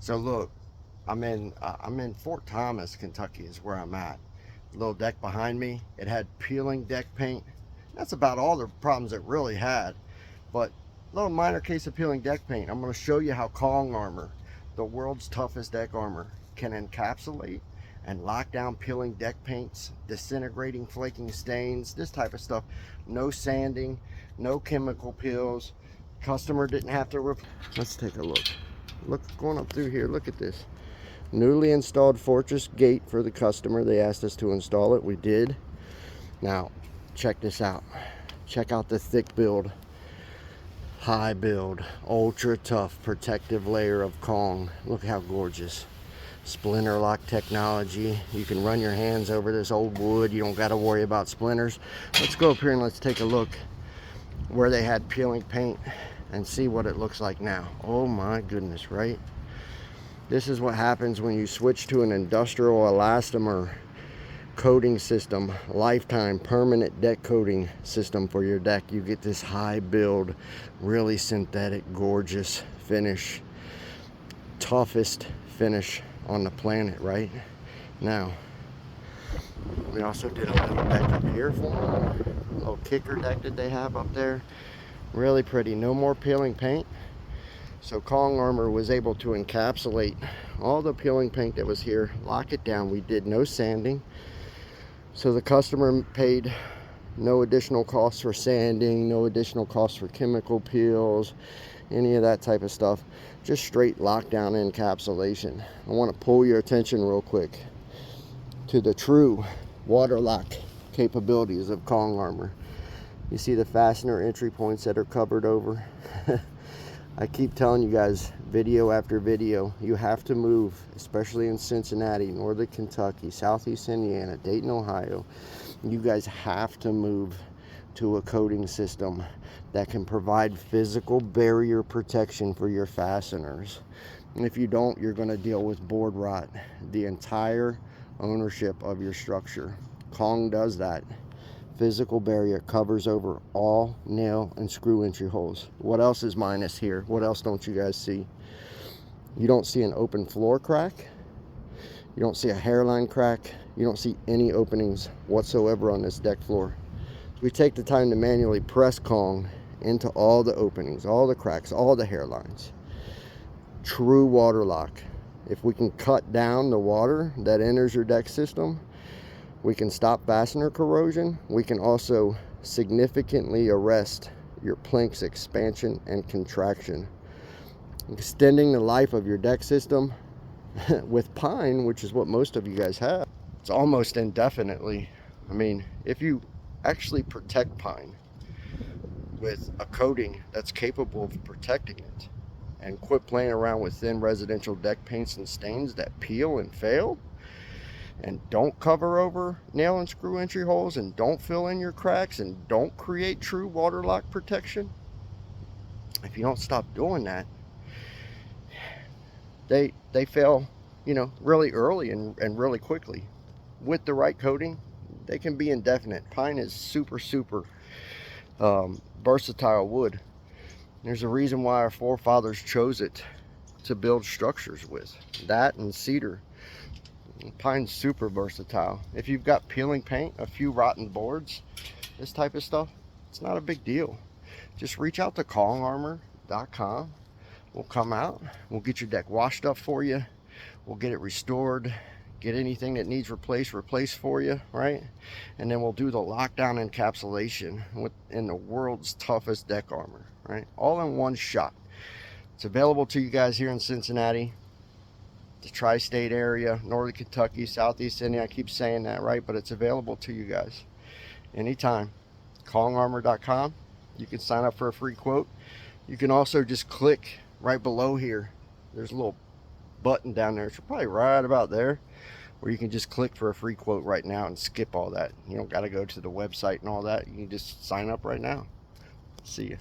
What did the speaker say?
So look, I'm in Fort Thomas, Kentucky is where I'm at. The little deck behind me, it had peeling deck paint. That's about all the problems it really had. But a little minor case of peeling deck paint. I'm going to show you how 𝘭𝘰𝘰𝘬, the world's toughest deck armor, can encapsulate and lock down peeling deck paints, disintegrating, flaking stains, this type of stuff. No sanding, no chemical peels. Customer didn't have to let's take a look. Look, going up through here, look at this. Newly installed fortress gate for the customer. They asked us to install it. We did. Now, check this out. Check out the thick build, high build, ultra tough protective layer of 𝘭𝘰𝘰𝘬. Look how gorgeous. Splinter lock technology. You can run your hands over this old wood. You don't got to worry about splinters. Let's go up here and let's take a look where they had peeling paint and see what it looks like now. Oh my goodness, right? This is what happens when you switch to an industrial elastomer coating system, lifetime permanent deck coating system for your deck. You get this high build, really synthetic, gorgeous finish, toughest finish on the planet right now. We also did a little deck up here for them, a little kicker deck that they have up there. Really pretty. No more peeling paint. So 𝘭𝘰𝘰𝘬 was able to encapsulate all the peeling paint that was here, lock it down. We did no sanding, so the customer paid no additional costs for sanding, no additional costs for chemical peels, any of that type of stuff. Just straight lockdown encapsulation. I want to pull your attention real quick to the true water lock capabilities of 𝘭𝘰𝘰𝘬. You see the fastener entry points that are covered over. I keep telling you guys, video after video, you have to move, especially in Cincinnati, Northern Kentucky, Southeast Indiana, Dayton, Ohio. You guys have to move to a coating system that can provide physical barrier protection for your fasteners. And if you don't, you're going to deal with board rot the entire ownership of your structure. 𝘭𝘰 does that. Physical barrier covers over all nail and screw entry holes. What else is minus here? What else don't you guys see? You don't see an open floor crack. You don't see a hairline crack. You don't see any openings whatsoever on this deck floor. We take the time to manually press 𝘭𝘰𝘰𝘬 into all the openings, all the cracks, all the hairlines. True water lock. If we can cut down the water that enters your deck system, we can stop fastener corrosion. We can also significantly arrest your plank's expansion and contraction, extending the life of your deck system with pine, which is what most of you guys have. It's almost indefinitely. I mean, if you actually protect pine with a coating that's capable of protecting it, and quit playing around with thin residential deck paints and stains that peel and fail, and don't cover over nail and screw entry holes, and don't fill in your cracks, and don't create true water lock protection, if you don't stop doing that, they fail, you know, really early and really quickly. With the right coating, they can be indefinite. Pine is super versatile wood. There's a reason why our forefathers chose it to build structures with. That and cedar. Pine's super versatile. If you've got peeling paint, a few rotten boards, this type of stuff, it's not a big deal. Just reach out to 𝘭𝘰𝘰𝘬𝘭𝘰𝘰𝘬𝑒. We'll come out, we'll get your deck washed up for you, we'll get it restored, get anything that needs replaced for you, right? And then we'll do the lockdown encapsulation in the world's toughest deck armor, right? All in one shot. It's available to you guys here in Cincinnati, the tri-state area, Northern Kentucky, Southeast Indiana. I keep saying that, right? But it's available to you guys anytime. 𝘭𝘰𝘰𝘬𝑒.com. You can sign up for a free quote. You can also just click right below here. There's a little button down there. It's probably right about there, where you can just click for a free quote right now and skip all that. You don't got to go to the website and all that. You can just sign up right now. See you.